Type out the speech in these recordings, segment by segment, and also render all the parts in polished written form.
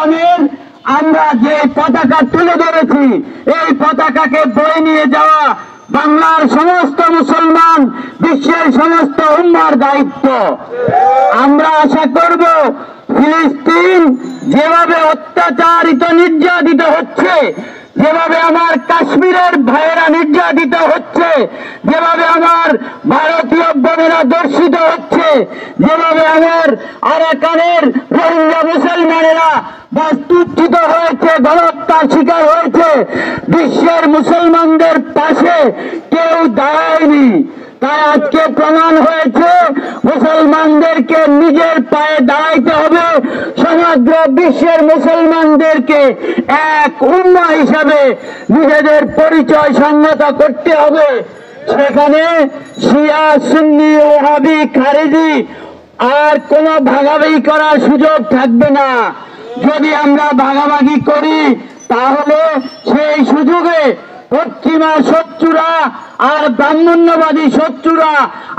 ইসলামের আমরা যে পতাকা তুলে ধরেছি, এই পতাকাকে বয়ে নিয়ে যাওয়া বাংলার সমস্ত মুসলমান, বিশ্বের সমস্ত উম্মার দায়িত্ব। আমরা আশা করব ফিলিস্তিন যেভাবে অত্যাচারিত নির্যাতিত হচ্ছে, যেভাবে আমার কাশ্মীরের ভাইয়েরা নির্যাতিত হচ্ছে, যেভাবে আমার ভারতীয় বোনেরা দর্শিত হচ্ছে, যেভাবে আমার আরাকানের রোহিঙ্গা মুসলমানেরা বাস্তুচ্যুত হয়েছে, গণহত্যার শিকার হয়েছে, বিশ্বের মুসলমানদের পাশে কেউ দাঁড়ায়নি। তাই আজকে প্রমাণ হয়েছে মুসলমানদেরকে নিজের পায়ে দাঁড়াইতে হবে, সমগ্র বিশ্বের মুসলমানদেরকে এক উম্মাহ হিসাবে নিজেদের পরিচয় সংহত করতে হবে। সেখানে শিয়া, সুন্নি, ওয়াহাবি, খারেজি আর কোন ভাগাভাগি করার সুযোগ থাকবে না। যদি আমরা ভাগাভাগি করি তাহলে সেই সুযোগে পশ্চিমা শত্রুরা আর ব্রাহ্মণ্যবাদী শত্রুরা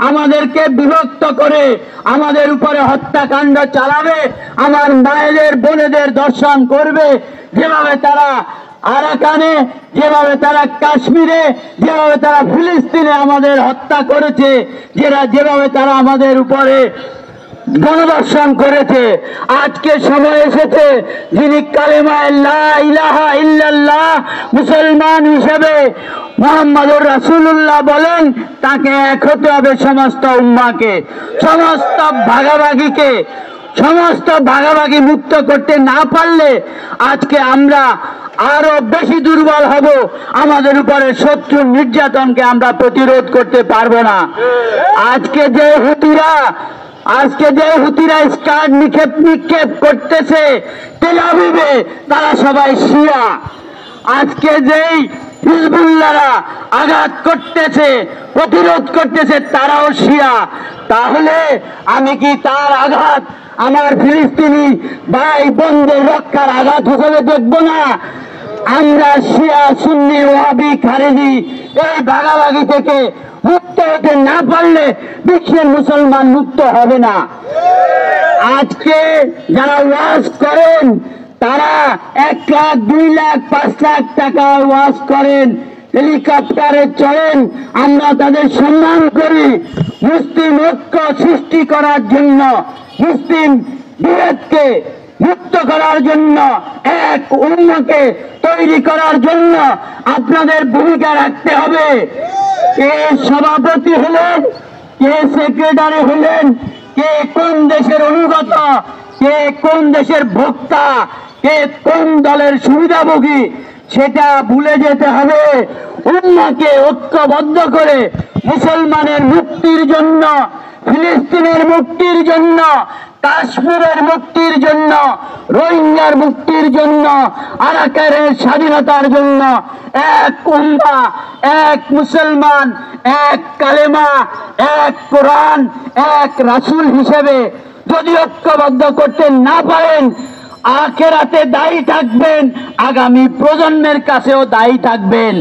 আমাদেরকে বিভক্ত করে আমাদের উপরে হত্যাকাণ্ড চালাবে, আমার মায়েদের বোনেদের দর্শন করবে। যেভাবে তারা আরাকানে, যেভাবে তারা কাশ্মীরে, যেভাবে তারা ফিলিস্তিনে আমাদের হত্যা করেছে, যেভাবে তারা আমাদের উপরে গণধর্ষণ করেছে, আজকে সময় এসেছে যিনি কালেমায়ে লা ইলাহা ইল্লাল্লাহ মুসলমান হিসেবে মুহাম্মদুর রাসূলুল্লাহ বলেন, তাকে এক হতে হবে সমস্ত উম্মাহকে, সমস্ত ভাগাভাগি মুক্ত করতে না পারলে আজকে আমরা আরো বেশি দুর্বল হব, আমাদের উপরে শত্রুর নির্যাতনকে আমরা প্রতিরোধ করতে পারবো না। আজকে যে হুতিরা স্টার নিক্ষেপ করতেছে তেল আবিবে, তারা সবাই শিয়া। আজকে যেই হিজবুল্লাহরা আঘাত করতেছে, প্রতিরোধ করতেছে, তারাও শিয়া। তাহলে আমি কি তার আঘাত আমার ফিলিস্তিনি ভাই বোনদের রক্ষার আঘাত হিসেবে দেখবো না? আমরা শিয়া, সুন্নি, ওয়াহাবি, খারেজি এই ভাগাভাগি থেকে মুক্ত হতে না পারলে বিশ্বের মুসলমান মুক্ত হবে না। আজকে যারা ওয়াজ করেন তারা 1 লাখ, 2 লাখ, 5 লাখ টাকা ওয়াজ করেন, হেলিকপ্টারে চড়েন, আমরা তাদের সম্মান করি। মুসলিম ঐক্য সৃষ্টি করার জন্য, মুসলিম বিভেদকে মুক্ত করার জন্য, এক উম্মাহকে তৈরি করার জন্য আপনাদের ভূমিকা রাখতে হবে। কে সভাপতি হলেন, কে সেক্রেটারি হলেন, কে কোন দেশের অনুগত, কে কোন দেশের ভোক্তা, কে কোন দলের সুবিধাভোগী, সেটা ভুলে যেতে হবে। উম্মাহকে ঐক্যবদ্ধ করে মুসলমানের মুক্তির জন্য, ফিলিস্তিনের মুক্তির জন্য, কাশ্মীরের মুক্তির জন্য, রোহিঙ্গার মুক্তির জন্য, আরাকানের স্বাধীনতার জন্য এক উম্মাহ, এক মুসলমান, এক কালেমা, এক কোরআন, এক রাসূল হিসেবে যদি ঐক্যবদ্ধ করতে না পারেন, আখিরাতে দায়ী থাকবেন, আগামী প্রজন্মের কাছেও দায়ী থাকবেন।